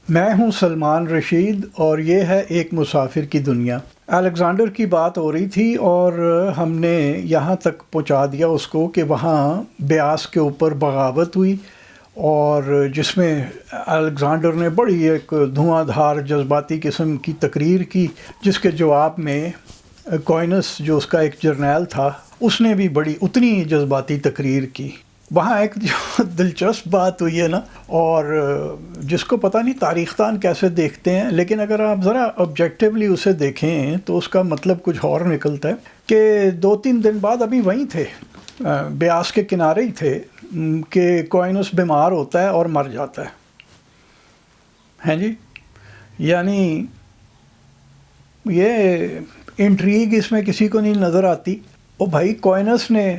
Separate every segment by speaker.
Speaker 1: میں ہوں سلمان رشید اور یہ ہے ایک مسافر کی دنیا۔ الیگزینڈر کی بات ہو رہی تھی اور ہم نے یہاں تک پہنچا دیا اس کو کہ وہاں بیاس کے اوپر بغاوت ہوئی اور جس میں الیگزینڈر نے بڑی ایک دھواں دھار جذباتی قسم کی تقریر کی، جس کے جواب میں کوئنس جو اس کا ایک جرنیل تھا اس نے بھی بڑی اتنی جذباتی تقریر کی۔ وہاں ایک جو دلچسپ بات ہوئی ہے نا، اور جس کو پتہ نہیں تاریخ دان کیسے دیکھتے ہیں، لیکن اگر آپ ذرا آبجیکٹیولی اسے دیکھیں تو اس کا مطلب کچھ اور نکلتا ہے کہ 2-3 دن بعد ابھی وہیں تھے، بیاس کے کنارے ہی تھے کہ کوئنس بیمار ہوتا ہے اور مر جاتا ہے جی۔ یعنی یہ انٹریگ اس میں کسی کو نہیں نظر آتی۔ او بھائی، کوئنس نے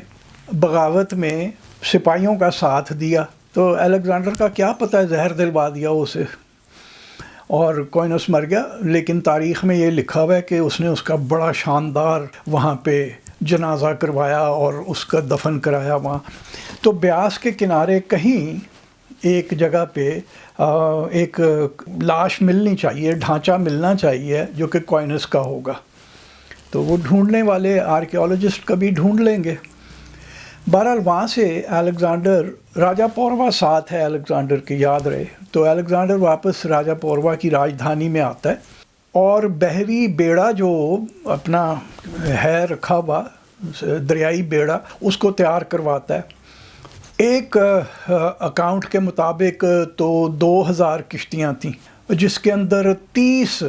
Speaker 1: بغاوت میں سپاہیوں کا ساتھ دیا تو الیگزینڈر کا کیا پتہ ہے زہر دلوا دیا اسے اور کوئنس مر گیا، لیکن تاریخ میں یہ لکھا ہوا ہے کہ اس نے اس کا بڑا شاندار وہاں پہ جنازہ کروایا اور اس کا دفن کرایا وہاں۔ تو بیاس کے کنارے کہیں ایک جگہ پہ ایک لاش ملنی چاہیے، ڈھانچہ ملنا چاہیے جو کہ کوئنس کا ہوگا، تو وہ ڈھونڈنے والے آرکیولوجسٹ کبھی ڈھونڈ لیں گے۔ بہرحال وہاں سے الیگزینڈر، راجہ پوروا ساتھ ہے الیگزینڈر کے، یاد رہے، تو الیگزینڈر واپس راجہ پوروا کی راجدھانی میں آتا ہے اور بحری بیڑا جو اپنا ہے رکھا ہوا، دریائی بیڑا، اس کو تیار کرواتا ہے۔ ایک اکاؤنٹ کے مطابق تو 2000 کشتیاں تھیں جس کے اندر 30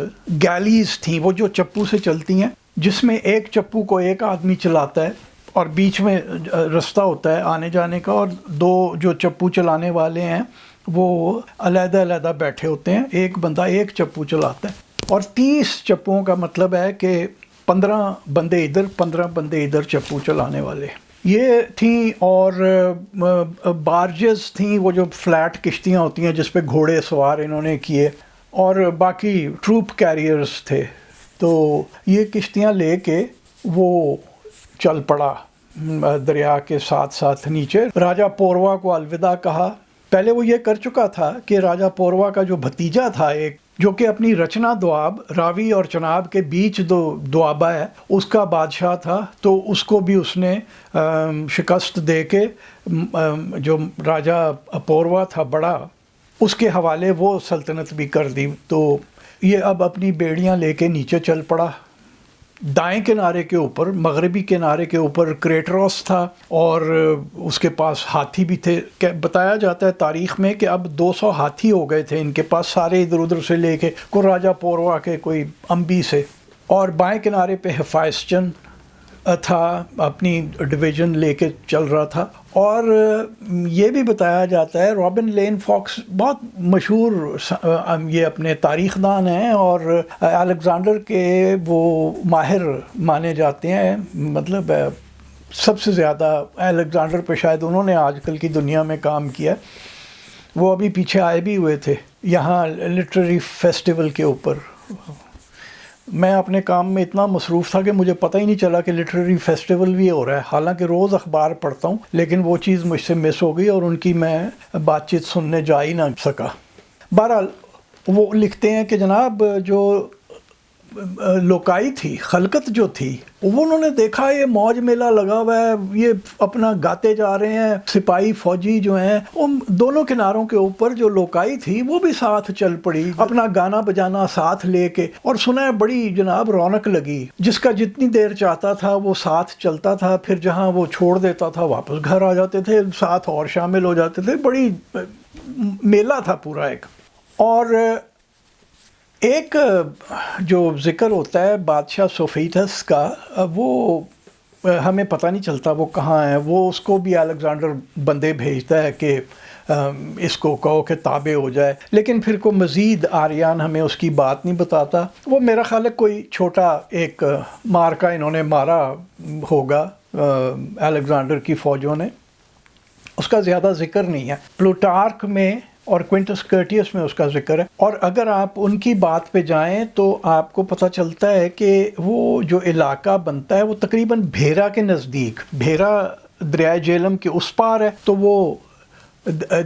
Speaker 1: گیلیز تھیں، وہ جو چپو سے چلتی ہیں، جس میں ایک چپو کو ایک آدمی چلاتا ہے اور بیچ میں رستہ ہوتا ہے آنے جانے کا، اور 2 جو چپو چلانے والے ہیں وہ علیحدہ علیحدہ بیٹھے ہوتے ہیں، ایک بندہ ایک چپو چلاتا ہے، اور 30 چپوؤں کا مطلب ہے کہ 15 بندے ادھر 15 بندے ادھر چپو چلانے والے یہ تھیں۔ اور بارجز تھیں، وہ جو فلیٹ کشتیاں ہوتی ہیں جس پہ گھوڑے سوار انہوں نے کیے، اور باقی ٹروپ کیریئرز تھے۔ تو یہ کشتیاں لے کے وہ چل پڑا دریا کے ساتھ ساتھ نیچے۔ راجہ پوروا کو الوداع کہا۔ پہلے وہ یہ کر چکا تھا کہ راجہ پوروا کا جو بھتیجا تھا ایک، جو کہ اپنی رچنا دواب، راوی اور چناب کے بیچ دوابہ ہے، اس کا بادشاہ تھا، تو اس کو بھی اس نے شکست دے کے جو راجہ پوروا تھا بڑا، اس کے حوالے وہ سلطنت بھی کر دی۔ تو یہ اب اپنی بیڑیاں لے کے نیچے چل پڑا۔ دائیں کنارے کے اوپر، مغربی کنارے کے اوپر کریٹروس تھا اور اس کے پاس ہاتھی بھی تھے۔ بتایا جاتا ہے تاریخ میں کہ اب 200 ہاتھی ہو گئے تھے ان کے پاس، سارے ادھر ادھر سے لے کے، کوئی راجہ پوروا کے، کوئی امبی سے۔ اور بائیں کنارے پہ ہیفائسٹن تھا، اپنی ڈویژن لے کے چل رہا تھا۔ اور یہ بھی بتایا جاتا ہے، رابن لین فاکس بہت مشہور یہ اپنے تاریخ دان ہیں اور الیگزینڈر کے وہ ماہر مانے جاتے ہیں، مطلب سب سے زیادہ الیگزینڈر پہ شاید انہوں نے آج کل کی دنیا میں کام کیا۔ وہ ابھی پیچھے آئے بھی ہوئے تھے یہاں لٹریری فیسٹیول کے اوپر۔ میں اپنے کام میں اتنا مصروف تھا کہ مجھے پتہ ہی نہیں چلا کہ لٹریری فیسٹیول بھی ہو رہا ہے، حالانکہ روز اخبار پڑھتا ہوں، لیکن وہ چیز مجھ سے مس ہو گئی اور ان کی میں بات چیت سننے جا ہی نہ سکا۔ بہرحال وہ لکھتے ہیں کہ جناب جو لوکائی تھی، خلقت جو تھی، وہ انہوں نے دیکھا یہ موج میلہ لگا ہوا ہے، یہ اپنا گاتے جا رہے ہیں، سپاہی فوجی جو ہیں ان دونوں کناروں کے اوپر جو لوکائی تھی وہ بھی ساتھ چل پڑی، اپنا گانا بجانا ساتھ لے کے، اور سنا ہے بڑی جناب رونق لگی، جس کا جتنی دیر چاہتا تھا وہ ساتھ چلتا تھا، پھر جہاں وہ چھوڑ دیتا تھا واپس گھر آ جاتے تھے، ساتھ اور شامل ہو جاتے تھے، بڑی میلہ تھا پورا ایک۔ اور ایک جو ذکر ہوتا ہے بادشاہ سوفیٹس کا، وہ ہمیں پتہ نہیں چلتا وہ کہاں ہے، وہ اس کو بھی الیگزینڈر بندے بھیجتا ہے کہ اس کو کہو کہ تابع ہو جائے، لیکن پھر کوئی مزید آریان ہمیں اس کی بات نہیں بتاتا۔ وہ میرا خیال ہے کوئی چھوٹا ایک مارکا انہوں نے مارا ہوگا الیگزینڈر کی فوجوں نے، اس کا زیادہ ذکر نہیں ہے۔ پلوٹارک میں اور کوئنٹس کرٹیس میں اس کا ذکر ہے، اور اگر آپ ان کی بات پہ جائیں تو آپ کو پتہ چلتا ہے کہ وہ جو علاقہ بنتا ہے وہ تقریباً بھیرا کے نزدیک، بھیرا دریائے جیہلم کے اس پار ہے، تو وہ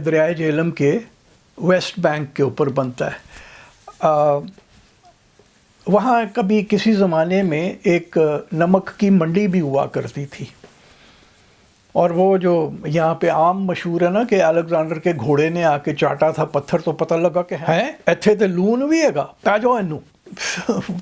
Speaker 1: دریائے جیہلم کے ویسٹ بینک کے اوپر بنتا ہے. وہاں کبھی کسی زمانے میں ایک نمک کی منڈی بھی ہوا کرتی تھی، اور وہ جو یہاں پہ عام مشہور ہے نا کہ الیگزینڈر کے گھوڑے نے آ کے چاٹا تھا پتھر تو پتہ لگا کہ ہے ایتھے تے لون بھی ہے گا پہ جاؤ اینو.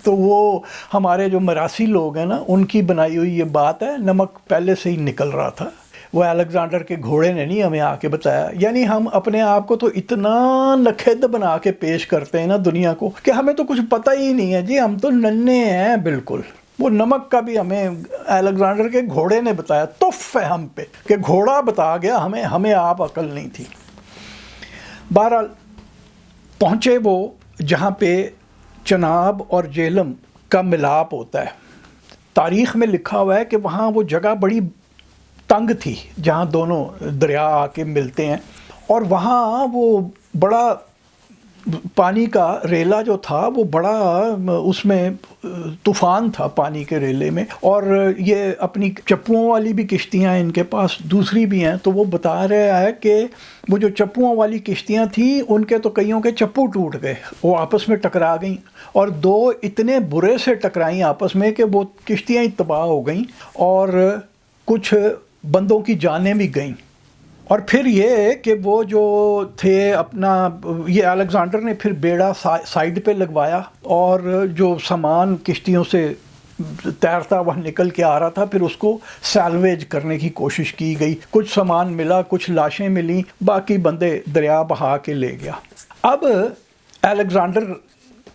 Speaker 1: تو وہ ہمارے جو مراسی لوگ ہیں نا ان کی بنائی ہوئی یہ بات ہے، نمک پہلے سے ہی نکل رہا تھا، وہ الیگزینڈر کے گھوڑے نے نہیں ہمیں آ کے بتایا. یعنی ہم اپنے آپ کو تو اتنا نخد بنا کے پیش کرتے ہیں نا دنیا کو کہ ہمیں تو کچھ پتہ ہی نہیں ہے جی، ہم تو ننھے ہیں بالکل. وہ نمک کا بھی ہمیں الیگزینڈر کے گھوڑے نے بتایا، تف ہے ہم پہ کہ گھوڑا بتا گیا ہمیں آپ عقل نہیں تھی. بہرحال پہنچے وہ جہاں پہ چناب اور جہلم کا ملاپ ہوتا ہے. تاریخ میں لکھا ہوا ہے کہ وہاں وہ جگہ بڑی تنگ تھی جہاں دونوں دریا آ کے ملتے ہیں، اور وہاں وہ بڑا پانی کا ریلا جو تھا وہ بڑا، اس میں طوفان تھا پانی کے ریلے میں، اور یہ اپنی چپوؤں والی بھی کشتیاں ان کے پاس دوسری بھی ہیں. تو وہ بتا رہا ہے کہ وہ جو چپوؤں والی کشتیاں تھیں ان کے تو کئیوں کے چپو ٹوٹ گئے، وہ آپس میں ٹکرا گئیں، اور دو اتنے برے سے ٹکرائیں آپس میں کہ وہ کشتیاں ہی تباہ ہو گئیں اور کچھ بندوں کی جانیں بھی گئیں. اور پھر یہ کہ وہ جو تھے اپنا، یہ الیگزینڈر نے پھر بیڑا سائڈ پہ لگوایا، اور جو سامان کشتیوں سے تیرتا وہ نکل کے آ رہا تھا پھر اس کو سیلویج کرنے کی کوشش کی گئی. کچھ سامان ملا، کچھ لاشیں ملیں، باقی بندے دریا بہا کے لے گیا. اب الیگزینڈر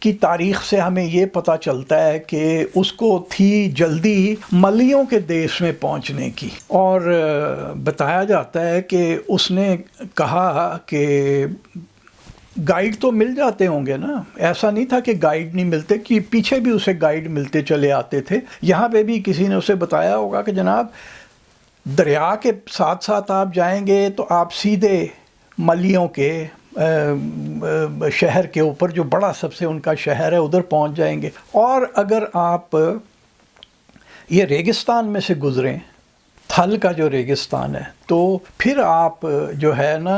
Speaker 1: کی تاریخ سے ہمیں یہ پتہ چلتا ہے کہ اس کو تھی جلدی ملیوں کے دیش میں پہنچنے کی، اور بتایا جاتا ہے کہ اس نے کہا کہ گائیڈ تو مل جاتے ہوں گے نا، ایسا نہیں تھا کہ گائیڈ نہیں ملتے، کہ پیچھے بھی اسے گائیڈ ملتے چلے آتے تھے. یہاں پہ بھی کسی نے اسے بتایا ہوگا کہ جناب دریا کے ساتھ ساتھ آپ جائیں گے تو آپ سیدھے ملیوں کے شہر کے اوپر جو بڑا سب سے ان کا شہر ہے ادھر پہنچ جائیں گے. اور اگر آپ یہ ریگستان میں سے گزریں، تھل کا جو ریگستان ہے، تو پھر آپ جو ہے نا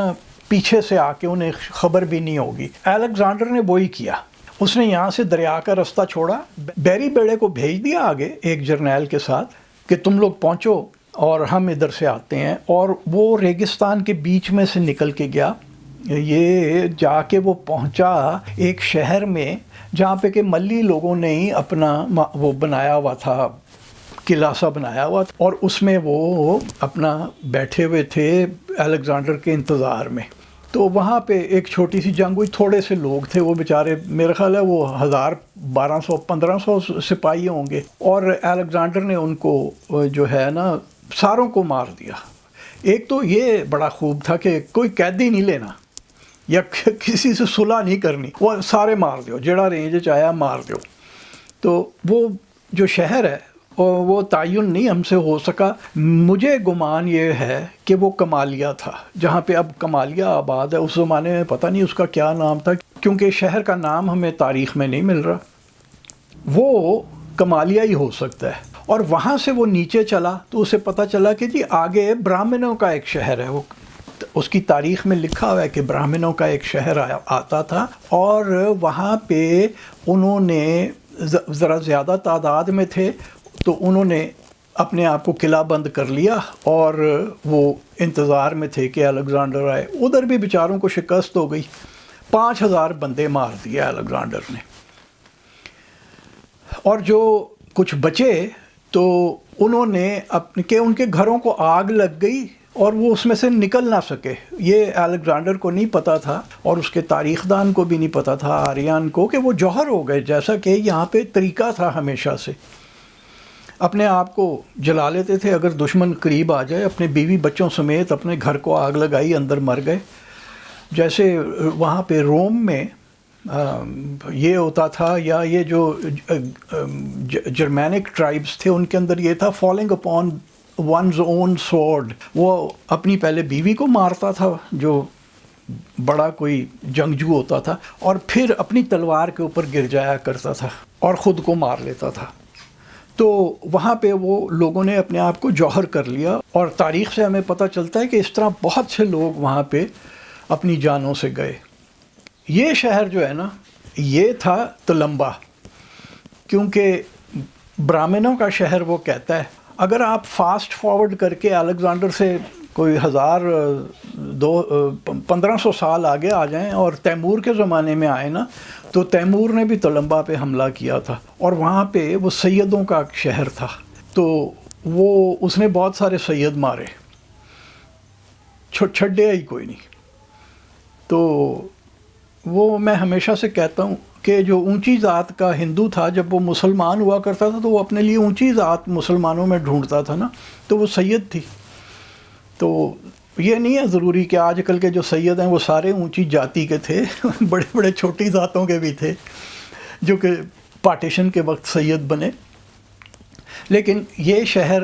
Speaker 1: پیچھے سے آ کے انہیں خبر بھی نہیں ہوگی. الیگزینڈر نے وہی کیا، اس نے یہاں سے دریا کا رستہ چھوڑا، بیری بیڑے کو بھیج دیا آگے ایک جرنیل کے ساتھ کہ تم لوگ پہنچو اور ہم ادھر سے آتے ہیں. اور وہ ریگستان کے بیچ میں سے نکل کے گیا، یہ جا کے وہ پہنچا ایک شہر میں جہاں پہ کہ ملی لوگوں نے ہی اپنا وہ بنایا ہوا تھا، قلعہ سا بنایا ہوا تھا، اور اس میں وہ اپنا بیٹھے ہوئے تھے الیگزینڈر کے انتظار میں. تو وہاں پہ ایک چھوٹی سی جنگ ہوئی، تھوڑے سے لوگ تھے وہ بیچارے، میرا خیال ہے وہ 1200-1500 سپاہی ہوں گے، اور الیگزینڈر نے ان کو جو ہے نا ساروں کو مار دیا. ایک تو یہ بڑا خوب تھا کہ کوئی قیدی نہیں لینا یا کسی سے صلح نہیں کرنی، وہ سارے مار دیو، جڑا رینج چاہیا مار دیو. تو وہ جو شہر ہے وہ تعین نہیں ہم سے ہو سکا، مجھے گمان یہ ہے کہ وہ کمالیہ تھا، جہاں پہ اب کمالیہ آباد ہے. اس زمانے میں پتہ نہیں اس کا کیا نام تھا، کیونکہ شہر کا نام ہمیں تاریخ میں نہیں مل رہا. وہ کمالیہ ہی ہو سکتا ہے. اور وہاں سے وہ نیچے چلا تو اسے پتہ چلا کہ جی آگے برہمنوں کا ایک شہر ہے. وہ اس کی تاریخ میں لکھا ہوا ہے کہ برہمنوں کا ایک شہر آتا تھا، اور وہاں پہ انہوں نے ذرا زیادہ تعداد میں تھے، تو انہوں نے اپنے آپ کو قلعہ بند کر لیا اور وہ انتظار میں تھے کہ الیگزینڈر آئے. ادھر بھی بیچاروں کو شکست ہو گئی، 5000 بندے مار دیے الیگزینڈر نے. اور جو کچھ بچے تو انہوں نے کہ ان کے گھروں کو آگ لگ گئی اور وہ اس میں سے نکل نہ سکے. یہ الیگزینڈر کو نہیں پتا تھا اور اس کے تاریخ دان کو بھی نہیں پتا تھا، آریان کو، کہ وہ جوہر ہو گئے، جیسا کہ یہاں پہ طریقہ تھا ہمیشہ سے. اپنے آپ کو جلا لیتے تھے اگر دشمن قریب آ جائے، اپنے بیوی بچوں سمیت اپنے گھر کو آگ لگائی، اندر مر گئے. جیسے وہاں پہ روم میں یہ ہوتا تھا، یا یہ جو جرمینک ٹرائبس تھے ان کے اندر یہ تھا فالنگ اپون ونز اون سورڈ. وہ اپنی پہلے بیوی کو مارتا تھا جو بڑا کوئی جنگجو ہوتا تھا، اور پھر اپنی تلوار کے اوپر گر جایا کرتا تھا اور خود کو مار لیتا تھا. تو وہاں پہ وہ لوگوں نے اپنے آپ کو جوہر کر لیا، اور تاریخ سے ہمیں پتہ چلتا ہے کہ اس طرح بہت سے لوگ وہاں پہ اپنی جانوں سے گئے. یہ شہر جو ہے نا یہ تھا تلمبا، کیونکہ برہمنوں کا شہر وہ کہتا ہے. اگر آپ فاسٹ فارورڈ کر کے الیگزینڈر سے کوئی 1500 سال آگے آ جائیں اور تیمور کے زمانے میں آئے نا، تو تیمور نے بھی تلمبا پہ حملہ کیا تھا، اور وہاں پہ وہ سیدوں کا شہر تھا. تو اس نے بہت سارے سید مارے، چھڈے ہی کوئی نہیں. تو وہ میں ہمیشہ سے کہتا ہوں کہ جو اونچی ذات کا ہندو تھا، جب وہ مسلمان ہوا کرتا تھا تو وہ اپنے لیے اونچی ذات مسلمانوں میں ڈھونڈتا تھا نا، تو وہ سید تھی. تو یہ نہیں ہے ضروری کہ آج کل کے جو سید ہیں وہ سارے اونچی جاتی کے تھے، بڑے بڑے چھوٹی ذاتوں کے بھی تھے جو کہ پارٹیشن کے وقت سید بنے. لیکن یہ شہر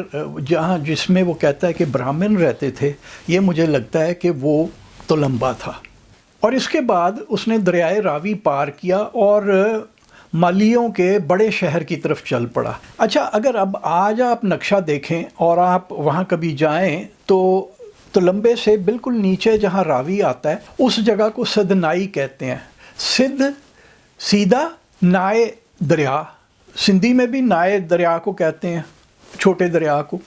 Speaker 1: جس میں وہ کہتا ہے کہ براہمن رہتے تھے، یہ مجھے لگتا ہے کہ وہ تلمبا تھا. اور اس کے بعد اس نے دریائے راوی پار کیا اور مالیوں کے بڑے شہر کی طرف چل پڑا. اچھا، اگر اب آج آپ نقشہ دیکھیں اور آپ وہاں کبھی جائیں تو تلمبے سے بالکل نیچے جہاں راوی آتا ہے اس جگہ کو سدنائی کہتے ہیں. سیدھا نائے دریا، سندھی میں بھی نائے دریا کو کہتے ہیں، چھوٹے دریا کو.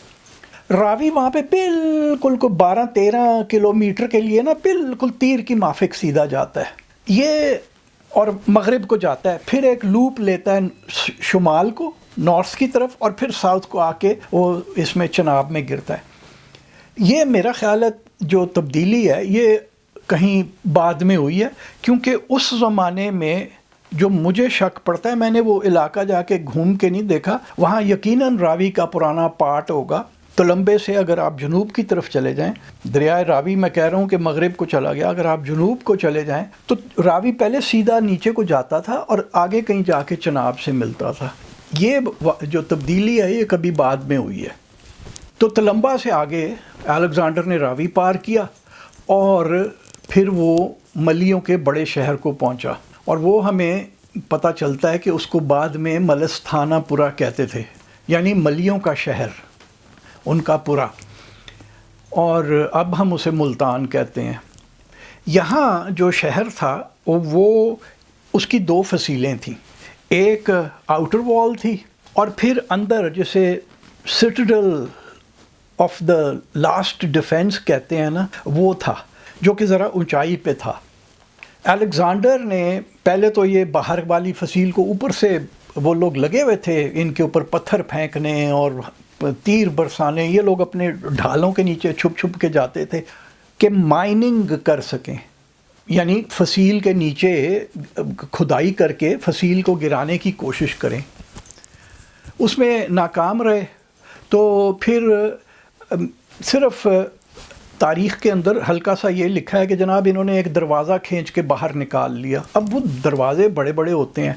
Speaker 1: راوی وہاں پہ بالکل کو 12-13 کلومیٹر کے لیے نا بالکل تیر کی مافک سیدھا جاتا ہے یہ، اور مغرب کو جاتا ہے، پھر ایک لوپ لیتا ہے شمال کو نارتھ کی طرف، اور پھر ساؤتھ کو آ کے وہ اس میں چناب میں گرتا ہے. یہ میرا خیال ہے جو تبدیلی ہے یہ کہیں بعد میں ہوئی ہے، کیونکہ اس زمانے میں جو مجھے شک پڑتا ہے، میں نے وہ علاقہ جا کے گھوم کے نہیں دیکھا، وہاں یقیناً راوی کا پرانا پارٹ ہوگا. تلمبے سے اگر آپ جنوب کی طرف چلے جائیں، دریائے راوی میں کہہ رہا ہوں کہ مغرب کو چلا گیا، اگر آپ جنوب کو چلے جائیں تو راوی پہلے سیدھا نیچے کو جاتا تھا اور آگے کہیں جا کے چناب سے ملتا تھا. یہ جو تبدیلی ہے یہ کبھی بعد میں ہوئی ہے. تو تلمبا سے آگے الیگزینڈر نے راوی پار کیا اور پھر وہ ملیوں کے بڑے شہر کو پہنچا، اور وہ ہمیں پتہ چلتا ہے کہ اس کو بعد میں ملستھانہ پورا کہتے تھے، یعنی ملیوں کا شہر، ان کا پورا، اور اب ہم اسے ملتان کہتے ہیں. یہاں جو شہر تھا وہ اس کی 2 فصیلیں تھیں، ایک آؤٹر وال تھی اور پھر اندر جسے سٹیڈل آف دا لاسٹ ڈیفینس کہتے ہیں نا، وہ تھا جو کہ ذرا اونچائی پہ تھا. الیگزینڈر نے پہلے تو یہ باہر والی فصیل کو اوپر سے وہ لوگ لگے ہوئے تھے ان کے اوپر پتھر پھینکنے اور تیر برسانے، یہ لوگ اپنے ڈھالوں کے نیچے چھپ چھپ کے جاتے تھے کہ مائننگ کر سکیں، یعنی فصیل کے نیچے کھدائی کر کے فصیل کو گرانے کی کوشش کریں. اس میں ناکام رہے. تو پھر صرف تاریخ کے اندر ہلکا سا یہ لکھا ہے کہ جناب انہوں نے ایک دروازہ کھینچ کے باہر نکال لیا. اب وہ دروازے بڑے بڑے ہوتے ہیں،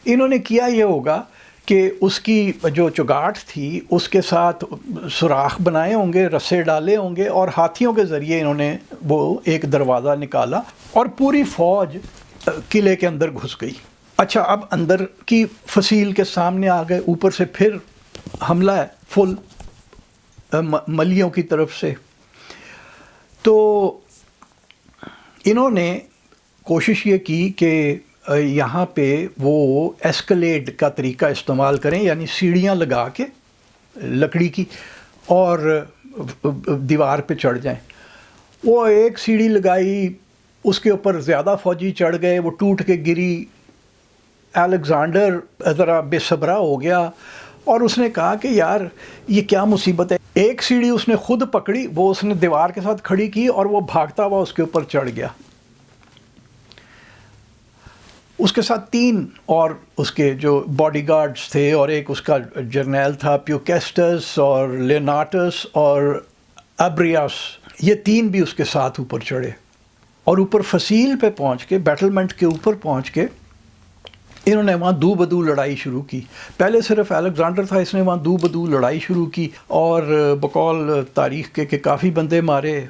Speaker 1: انہوں نے کیا یہ ہوگا کہ اس کی جو چگاٹھ تھی اس کے ساتھ سوراخ بنائے ہوں گے، رسے ڈالے ہوں گے، اور ہاتھیوں کے ذریعے انہوں نے وہ ایک دروازہ نکالا اور پوری فوج قلعے کے اندر گھس گئی. اچھا، اب اندر کی فصیل کے سامنے آ گئے، اوپر سے پھر حملہ ہے فل ملیوں کی طرف سے. تو انہوں نے کوشش یہ کی کہ یہاں پہ وہ ایسکلیڈ کا طریقہ استعمال کریں، یعنی سیڑھیاں لگا کے لکڑی کی اور دیوار پہ چڑھ جائیں. وہ ایک سیڑھی لگائی، اس کے اوپر زیادہ فوجی چڑھ گئے، وہ ٹوٹ کے گری. الیگزینڈر ذرا بے صبرا ہو گیا اور اس نے کہا کہ یار یہ کیا مصیبت ہے. ایک سیڑھی اس نے خود پکڑی، وہ اس نے دیوار کے ساتھ کھڑی کی اور وہ بھاگتا ہوا اس کے اوپر چڑھ گیا. اس کے ساتھ 3 اور اس کے جو باڈی گارڈز تھے، اور ایک اس کا جرنیل تھا پیوکیسٹس اور لیناٹس اور ابریاس، یہ 3 بھی اس کے ساتھ اوپر چڑھے. اور اوپر فصیل پہ پہنچ کے، بیٹلمنٹ کے اوپر پہنچ کے انہوں نے وہاں دو بدو لڑائی شروع کی. پہلے صرف الیگزینڈر تھا، اس نے وہاں دو بدو لڑائی شروع کی اور بقول تاریخ کے کہ کافی بندے مارے.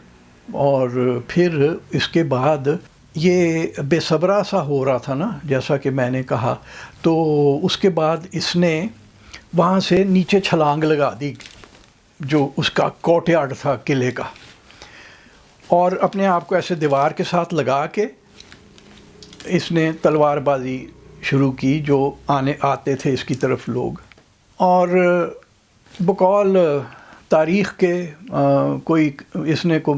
Speaker 1: اور پھر اس کے بعد یہ بے صبرا سا ہو رہا تھا نا، جیسا کہ میں نے کہا، تو اس کے بعد اس نے وہاں سے نیچے چھلانگ لگا دی جو اس کا کورٹ یارڈ تھا قلعے کا، اور اپنے آپ کو ایسے دیوار کے ساتھ لگا کے اس نے تلوار بازی شروع کی جو آتے تھے اس کی طرف لوگ، اور بقول تاریخ کے کوئی اس نے کو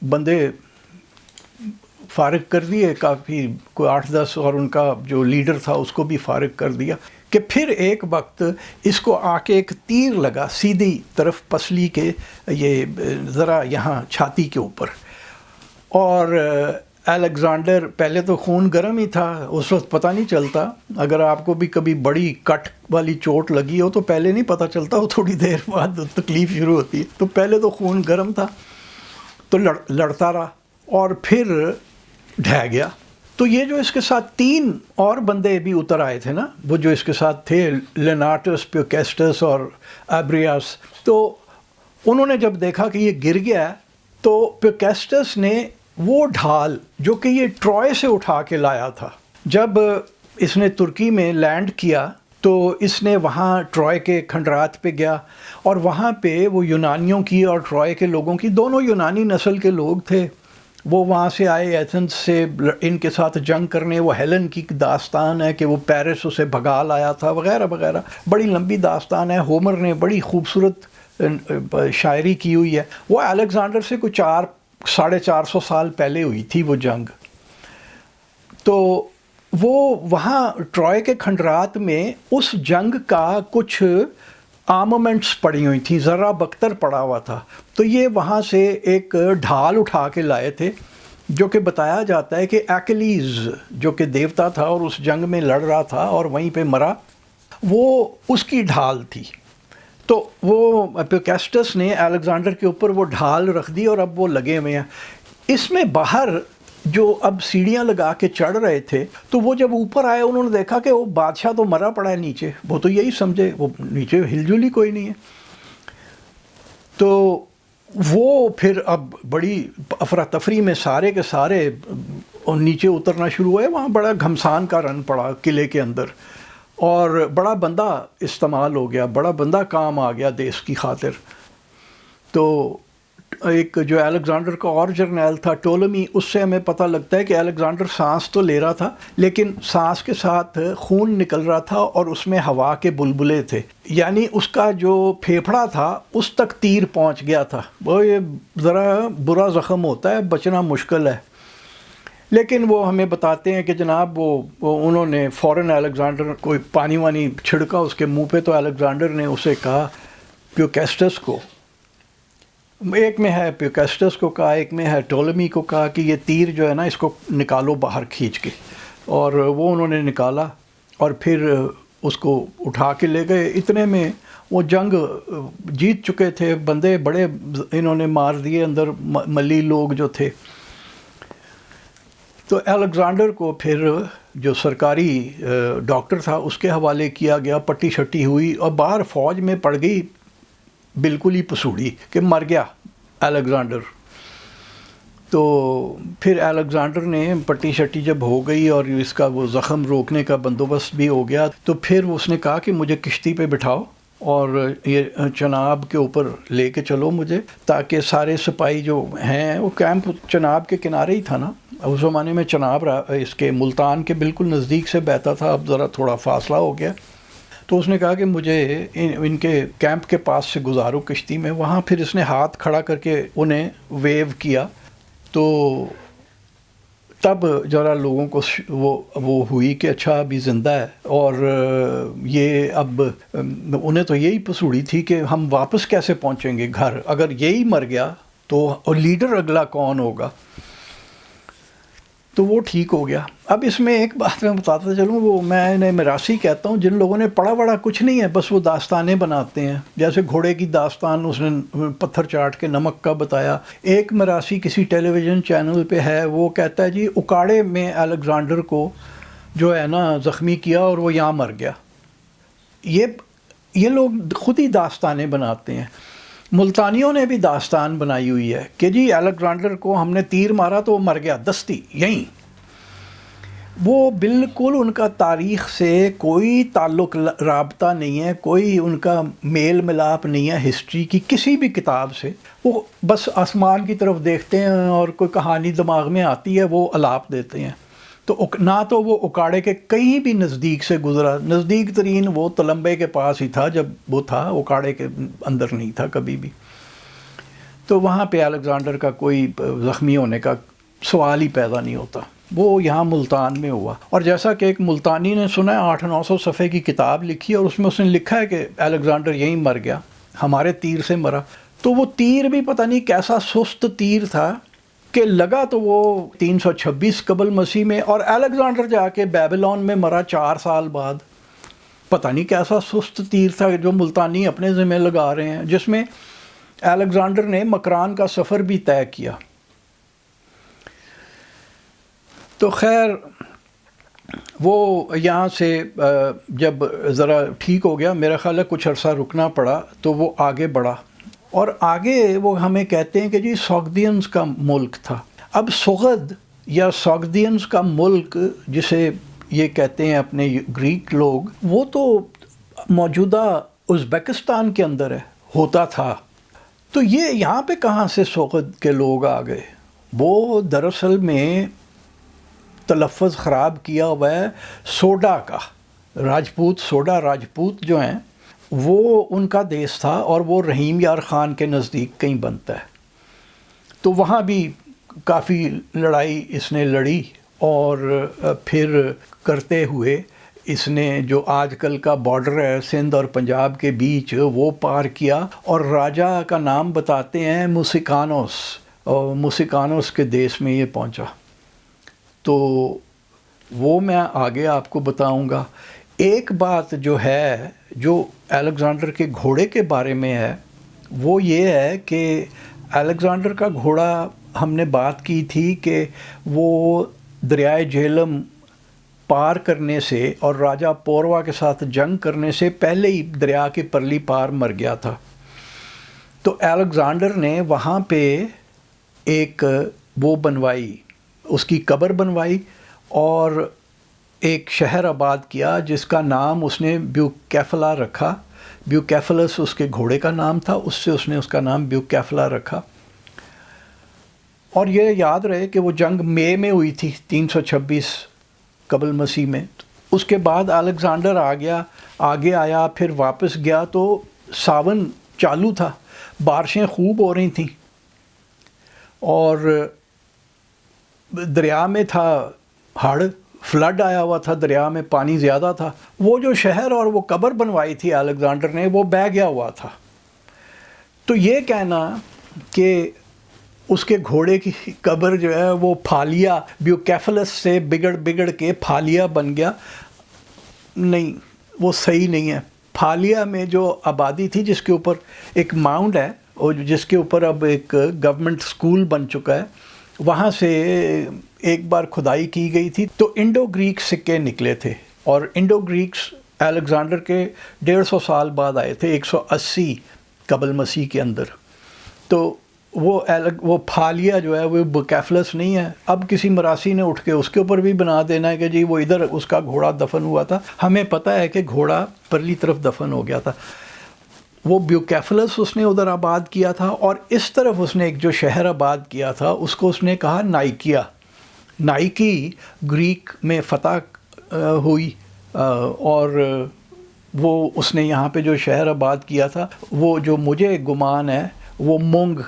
Speaker 1: بندے فارغ کر دیے کافی، کوئی 8-10، اور ان کا جو لیڈر تھا اس کو بھی فارغ کر دیا، کہ پھر ایک وقت اس کو آ کے ایک تیر لگا سیدھی طرف پسلی کے، یہ ذرا یہاں چھاتی کے اوپر، اور الیگزینڈر پہلے تو خون گرم ہی تھا، اس وقت پتہ نہیں چلتا، اگر آپ کو بھی کبھی بڑی کٹ والی چوٹ لگی ہو تو پہلے نہیں پتہ چلتا، وہ تھوڑی دیر بعد تکلیف شروع ہوتی ہے، تو پہلے تو خون گرم تھا تو لڑتا رہا اور پھر ڈھہ گیا۔ تو یہ جو اس کے ساتھ 3 اور بندے بھی اتر آئے تھے نا، وہ جو اس کے ساتھ تھے، لینارٹس، پیوکیسٹس اور ایبریاس، تو انہوں نے جب دیکھا کہ یہ گر گیا تو پیوکیسٹس نے وہ ڈھال جو کہ یہ ٹروائے سے اٹھا کے لایا تھا، جب اس نے ترکی میں لینڈ کیا تو اس نے وہاں ٹروائے کے کھنڈرات پہ گیا، اور وہاں پہ وہ یونانیوں کی اور ٹروائے کے لوگوں کی، دونوں یونانی نسل کے لوگ تھے، وہ وہاں سے آئے ایتھنز سے ان کے ساتھ جنگ کرنے، وہ ہیلن کی داستان ہے کہ وہ پیرس اسے بھگا لایا تھا وغیرہ وغیرہ، بڑی لمبی داستان ہے، ہومر نے بڑی خوبصورت شاعری کی ہوئی ہے۔ وہ الیگزینڈر سے کوئی 400-450 سال پہلے ہوئی تھی وہ جنگ، تو وہ وہاں ٹروائے کے کھنڈرات میں اس جنگ کا کچھ آرمامنٹس پڑی ہوئی تھیں، ذرہ بختر پڑا ہوا تھا، تو یہ وہاں سے ایک ڈھال اٹھا کے لائے تھے، جو کہ بتایا جاتا ہے کہ ایکلیز جو کہ دیوتا تھا اور اس جنگ میں لڑ رہا تھا اور وہیں پہ مرا، وہ اس کی ڈھال تھی، تو وہ پیوکیسٹس نے الیگزینڈر کے اوپر وہ ڈھال رکھ دی اور اب وہ لگے ہوئے ہیں۔ اس میں باہر جو اب سیڑھیاں لگا کے چڑھ رہے تھے، تو وہ جب اوپر آئے انہوں نے دیکھا کہ وہ بادشاہ تو مرا پڑا ہے نیچے، وہ تو یہی سمجھے وہ نیچے ہل جل ہی کوئی نہیں ہے، تو وہ پھر اب بڑی افراتفری میں سارے کے سارے نیچے اترنا شروع ہوئے، وہاں بڑا گھمسان کا رن پڑا قلعے کے اندر، اور بڑا بندہ استعمال ہو گیا، بڑا بندہ کام آ گیا دیس کی خاطر۔ تو ایک جو الیگزینڈر کا اور جرنیل تھا ٹولمی، اس سے ہمیں پتہ لگتا ہے کہ الیگزینڈر سانس تو لے رہا تھا لیکن سانس کے ساتھ خون نکل رہا تھا اور اس میں ہوا کے بلبلے تھے، یعنی اس کا جو پھیپھڑا تھا اس تک تیر پہنچ گیا تھا، وہ یہ ذرا برا زخم ہوتا ہے، بچنا مشکل ہے، لیکن وہ ہمیں بتاتے ہیں کہ جناب وہ انہوں نے فوراً الیگزینڈر کوئی پانی وانی چھڑکا اس کے منہ پہ، تو الیگزینڈر نے اسے کہا پیوکیسٹس کو، ایک میں ہے پیوکیسٹس کو کہا، ایک میں ہے ٹولمی کو کہا کہ یہ تیر جو ہے نا اس کو نکالو باہر کھینچ کے، اور وہ انہوں نے نکالا اور پھر اس کو اٹھا کے لے گئے۔ اتنے میں وہ جنگ جیت چکے تھے، بندے بڑے انہوں نے مار دیے اندر، ملی لوگ جو تھے، تو الیگزینڈر کو پھر جو سرکاری ڈاکٹر تھا اس کے حوالے کیا گیا، پٹی شٹی ہوئی اور باہر فوج میں پڑ گئی بالکل ہی پسوڑی کہ مر گیا الیگزینڈر۔ تو پھر الیگزینڈر نے پٹی شٹی جب ہو گئی اور اس کا وہ زخم روکنے کا بندوبست بھی ہو گیا، تو پھر اس نے کہا کہ مجھے کشتی پہ بٹھاؤ اور یہ چناب کے اوپر لے کے چلو مجھے، تاکہ سارے سپاہی جو ہیں، وہ کیمپ چناب کے کنارے ہی تھا نا، اس زمانے میں چناب اس کے ملتان کے بالکل نزدیک سے بہتا تھا، اب ذرا تھوڑا فاصلہ ہو گیا، تو اس نے کہا کہ مجھے ان کے کیمپ کے پاس سے گزارو کشتی میں۔ وہاں پھر اس نے ہاتھ کھڑا کر کے انہیں ویو کیا، تو تب ذرا لوگوں کو وہ ہوئی کہ اچھا ابھی زندہ ہے، اور یہ اب انہیں تو یہی پسوڑی تھی کہ ہم واپس کیسے پہنچیں گے گھر، اگر یہی مر گیا تو اور لیڈر اگلا کون ہوگا، تو وہ ٹھیک ہو گیا۔ اب اس میں ایک بات میں بتاتا چلوں، وہ میں انہیں میراثی کہتا ہوں، جن لوگوں نے پڑھا وڑا کچھ نہیں ہے، بس وہ داستانیں بناتے ہیں، جیسے گھوڑے کی داستان اس نے پتھر چاٹ کے نمک کا بتایا۔ ایک میراثی کسی ٹیلی ویژن چینل پہ ہے، وہ کہتا ہے جی اکاڑے میں الیگزینڈر کو جو ہے نا زخمی کیا اور وہ یہاں مر گیا۔ یہ لوگ خود ہی داستانیں بناتے ہیں۔ ملتانیوں نے بھی داستان بنائی ہوئی ہے کہ جی الیگزینڈر کو ہم نے تیر مارا تو وہ مر گیا دستی یہیں۔ وہ بالکل ان کا تاریخ سے کوئی تعلق رابطہ نہیں ہے، کوئی ان کا میل ملاپ نہیں ہے ہسٹری کی کسی بھی کتاب سے، وہ بس آسمان کی طرف دیکھتے ہیں اور کوئی کہانی دماغ میں آتی ہے وہ الاپ دیتے ہیں۔ تو نہ تو وہ اکاڑے کے کہیں بھی نزدیک سے گزرا، نزدیک ترین وہ تلمبے کے پاس ہی تھا جب وہ تھا، اکاڑے کے اندر نہیں تھا کبھی بھی. تو وہاں پہ الیگزینڈر کا کوئی زخمی ہونے کا سوال ہی پیدا نہیں ہوتا. وہ یہاں ملتان میں ہوا، اور جیسا کہ ایک ملتانی نے سنا ہے 800-900 صفحے کی کتاب لکھی، اور اس نے لکھا ہے کہ الیگزینڈر یہیں مر گیا، ہمارے تیر سے مرا. تو وہ تیر بھی پتہ نہیں کیسا سست تیر تھا کہ لگا تو وہ 326 قبل مسیح میں، اور الیگزینڈر جا کے بیبلون میں مرا 4 سال بعد. پتہ نہیں کیسا سست تیر تھا جو ملتانی اپنے ذمہ لگا رہے ہیں، جس میں الیگزینڈر نے مکران کا سفر بھی طے کیا. تو خیر وہ یہاں سے جب ذرا ٹھیک ہو گیا، میرا خیال ہے کچھ عرصہ رکنا پڑا، تو وہ آگے بڑھا، اور آگے وہ ہمیں کہتے ہیں کہ جی سوگدینز کا ملک تھا. اب سغد یا سوگدینز کا ملک جسے یہ کہتے ہیں اپنے گریک لوگ، وہ تو موجودہ ازبکستان کے اندر ہوتا تھا. تو یہ یہاں پہ کہاں سے سغد کے لوگ آ گئے؟ وہ دراصل میں تلفظ خراب کیا ہوا ہے سوڈا کا. راجپوت، سوڈا راجپوت جو ہیں وہ ان کا دیس تھا، اور وہ رحیم یار خان کے نزدیک کہیں بنتا ہے. تو وہاں بھی کافی لڑائی اس نے لڑی، اور پھر کرتے ہوئے اس نے جو آج کل کا بارڈر ہے سندھ اور پنجاب کے بیچ، وہ پار کیا، اور راجہ کا نام بتاتے ہیں موسیقانوس، اور موسیقانوس کے دیس میں یہ پہنچا. تو وہ میں آگے آپ کو بتاؤں گا. ایک بات جو ہے جو الیگزینڈر کے گھوڑے کے بارے میں ہے، وہ یہ ہے کہ الیگزینڈر کا گھوڑا، ہم نے بات کی تھی کہ وہ دریائے جہلم پار کرنے سے اور راجہ پوروا کے ساتھ جنگ کرنے سے پہلے ہی دریا کی پرلی پار مر گیا تھا. تو الیگزینڈر نے وہاں پہ ایک وہ بنوائی، اس کی قبر بنوائی، اور ایک شہر آباد کیا جس کا نام اس نے بیوکیفلا رکھا. بیوکیفلس اس کے گھوڑے کا نام تھا، اس سے اس نے اس کا نام بیوکیفلا رکھا. اور یہ یاد رہے کہ وہ جنگ مئی میں ہوئی تھی 326 قبل مسیح میں. اس کے بعد الیگزینڈر آگے آیا، پھر واپس گیا تو ساون چالو تھا، بارشیں خوب ہو رہی تھیں، اور دریا میں تھا ہڑ، فلڈ آیا ہوا تھا، دریا میں پانی زیادہ تھا. وہ جو شہر اور وہ قبر بنوائی تھی الیگزینڈر نے، وہ بہہ گیا ہوا تھا. تو یہ کہنا کہ اس کے گھوڑے کی قبر جو ہے وہ پھالیا، بیوکیفلس سے بگڑ کے پھالیا بن گیا، نہیں، وہ صحیح نہیں ہے. پھالیا میں جو آبادی تھی، جس کے اوپر ایک ماؤنڈ ہے، اور جس کے اوپر اب ایک گورنمنٹ سکول بن چکا ہے، وہاں سے ایک بار کھدائی کی گئی تھی تو انڈو گریک سکے نکلے تھے. اور انڈو گریکس الیگزینڈر کے 150 سال بعد آئے تھے، 180 قبل مسیح کے اندر. تو وہ پھالیا جو ہے وہ بیوکیفلس نہیں ہے. اب کسی مراسی نے اٹھ کے اس کے اوپر بھی بنا دینا ہے کہ جی وہ ادھر اس کا گھوڑا دفن ہوا تھا. ہمیں پتہ ہے کہ گھوڑا پرلی طرف دفن ہو گیا تھا. وہ بیوکیفلس اس نے ادھر آباد کیا تھا، اور اس طرف اس نے ایک جو شہر آباد کیا تھا اس کو اس نے کہا نائکیا. نائکی گریک میں فتح ہوئی، اور وہ اس نے یہاں پہ جو شہر آباد کیا تھا، وہ جو مجھے گمان ہے وہ مونگ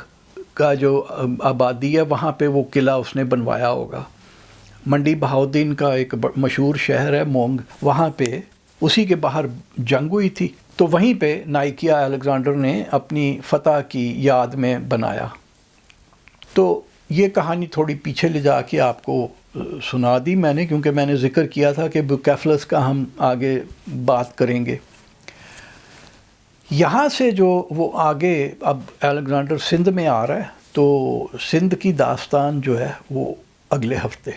Speaker 1: کا جو آبادی ہے وہاں پہ وہ قلعہ اس نے بنوایا ہوگا. منڈی بہاؤدین کا ایک مشہور شہر ہے مونگ، وہاں پہ اسی کے باہر جنگ ہوئی تھی، تو وہیں پہ نائکیا الیگزینڈر نے اپنی فتح کی یاد میں بنایا. تو یہ کہانی تھوڑی پیچھے لے جا کے آپ کو سنا دی میں نے، کیونکہ میں نے ذکر کیا تھا کہ بیوکیفلس کا ہم آگے بات کریں گے. یہاں سے جو وہ آگے اب الیگزینڈر سندھ میں آ رہا ہے، تو سندھ کی داستان جو ہے وہ اگلے ہفتے